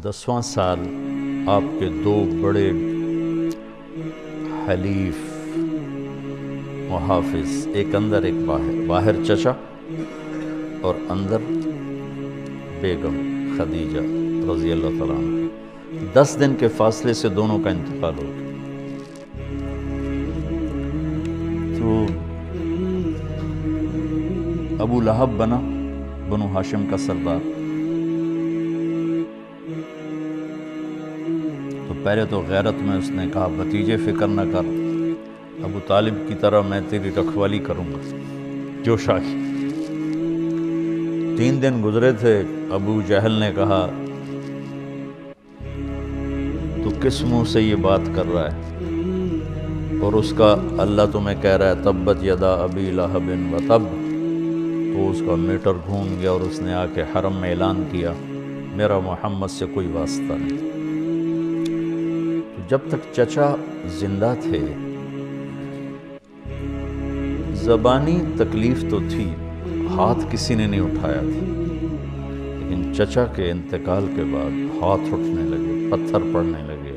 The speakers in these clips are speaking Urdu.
10واں سال آپ کے دو بڑے حلیف محافظ، ایک اندر ایک باہر، باہر چچا اور اندر بیگم خدیجہ رضی اللہ تعالیٰ عنہ، 10 دن کے فاصلے سے دونوں کا انتقال ہو گیا۔ تو ابو لہب بنا بنو ہاشم کا سردار۔ تو پہلے تو غیرت میں اس نے کہا بھتیجے فکر نہ کر، ابو طالب کی طرح میں تیری رکھوالی کروں گا، جو شاہی۔ 3 دن گزرے تھے، ابو جہل نے کہا تو کس منہ سے یہ بات کر رہا ہے، اور اس کا اللہ تمہیں کہہ رہا ہے تبت یدا ابی لہب و تب۔ تو اس کا میٹر گھوم گیا اور اس نے آ کے حرم میں اعلان کیا میرا محمد سے کوئی واسطہ نہیں۔ تو جب تک چچا زندہ تھے زبانی تکلیف تو تھی، ہاتھ کسی نے نہیں اٹھایا تھا، لیکن چچا کے انتقال کے بعد ہاتھ اٹھنے لگے، پتھر پڑنے لگے۔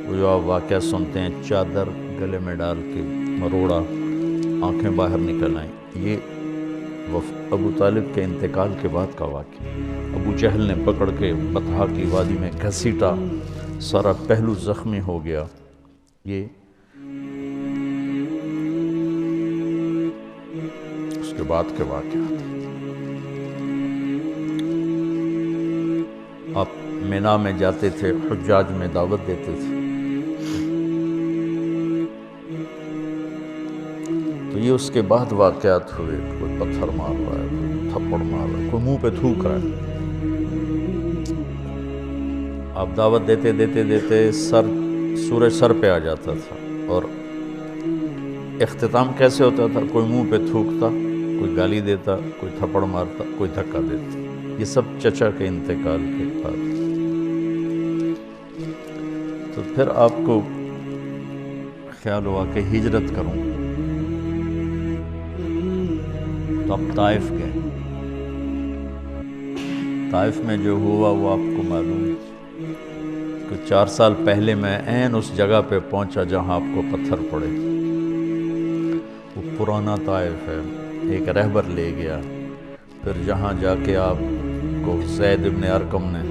وہ جو آپ واقعہ سنتے ہیں چادر گلے میں ڈال کے مروڑا، آنکھیں باہر نکل آئیں، یہ ابو طالب کے انتقال کے بعد کا واقعہ۔ ابو جہل نے پکڑ کے بطحا کی وادی میں گھسیٹا، سارا پہلو زخمی ہو گیا۔ یہ اس کے بعد کے واقعات۔ آپ مینا میں جاتے تھے، حجاج میں دعوت دیتے تھے، تو یہ اس کے بعد واقعات ہوئے، کوئی پتھر مار رہا ہے، کوئی تھپڑ مار رہا ہے، کوئی منہ پہ تھوک رہا ہے۔ آپ دعوت دیتے دیتے دیتے سورج سر پہ آ جاتا تھا، اور اختتام کیسے ہوتا تھا؟ کوئی منہ پہ تھوکتا، کوئی گالی دیتا، کوئی تھپڑ مارتا، کوئی دھکا دیتا۔ یہ سب چچا کے انتقال کے بعد۔ تو پھر آپ کو خیال ہوا کہ ہجرت کروں، تو آپ طائف گئے۔ طائف میں جو ہوا وہ آپ کو معلوم ہے کہ 4 سال پہلے میں عین اس جگہ پہ پہنچا جہاں آپ کو پتھر پڑے۔ وہ پرانا طائف ہے، ایک رہبر لے گیا، پھر جہاں جا کے آپ کو زید بن ارقم نے،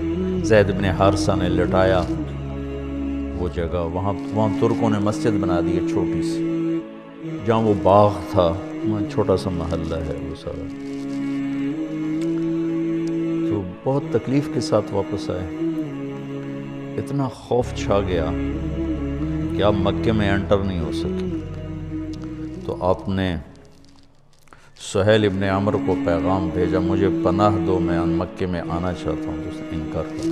زید بن حارثہ نے لٹایا، وہ جگہ وہاں ترکوں نے مسجد بنا دی ہے چھوٹی سی، جہاں وہ باغ تھا وہاں چھوٹا سا محلہ ہے وہ سارا۔ تو بہت تکلیف کے ساتھ واپس آئے، اتنا خوف چھا گیا کہ آپ مکے میں انٹر نہیں ہو سکے۔ تو آپ نے سہیل ابن عمرو کو پیغام بھیجا مجھے پناہ دو، میں مکے میں آنا چاہتا ہوں، تو اس نے انکار کیا۔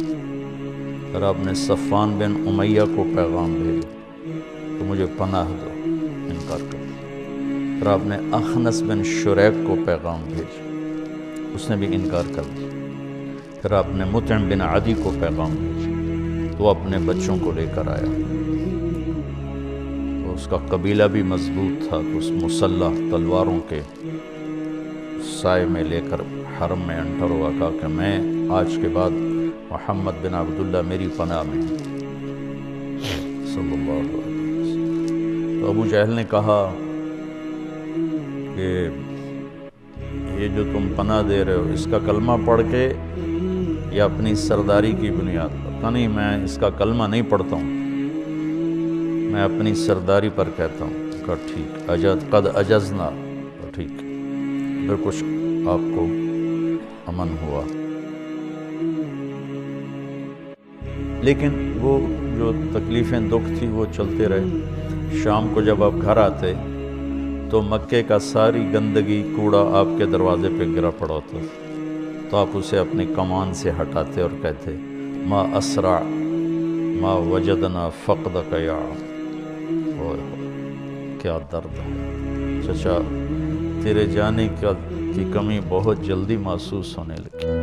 پھر آپ نے صفوان بن امیہ کو پیغام بھیجا تو مجھے پناہ دو، انکار کر۔ پھر آپ نے اخنس بن شریک کو پیغام بھیجا، اس نے بھی انکار کر دیا۔ پھر آپ نے مطعم بن عدی کو پیغام بھیجا، تو اپنے بچوں کو لے کر آیا، تو اس کا قبیلہ بھی مضبوط تھا، تو اس مسلح تلواروں کے سائے میں لے کر حرم میں انٹر ہوا، کہا کہ میں آج کے بعد محمد بن عبداللہ میری پناہ میں صلی اللہ علیہ وسلم۔ تو ابو جہل نے کہا کہ یہ جو تم پناہ دے رہے ہو اس کا کلمہ پڑھ کے یا اپنی سرداری کی بنیاد پر؟ کہا نہیں، میں اس کا کلمہ نہیں پڑھتا ہوں، میں اپنی سرداری پر کہتا ہوں۔ کہا ٹھیک، قد اجزنا، ٹھیک، پھر کچھ آپ کو امن ہوا۔ لیکن وہ جو تکلیفیں دکھ تھی وہ چلتے رہے۔ شام کو جب آپ گھر آتے تو مکے کا ساری گندگی کوڑا آپ کے دروازے پہ گرا پڑا ہوتا تھا، تو آپ اسے اپنی کمان سے ہٹاتے اور کہتے ما اسرع ما وجدنا فقدک یا عم۔ کیا درد ہے چچا، تیرے جانے کی کمی بہت جلدی محسوس ہونے لگی۔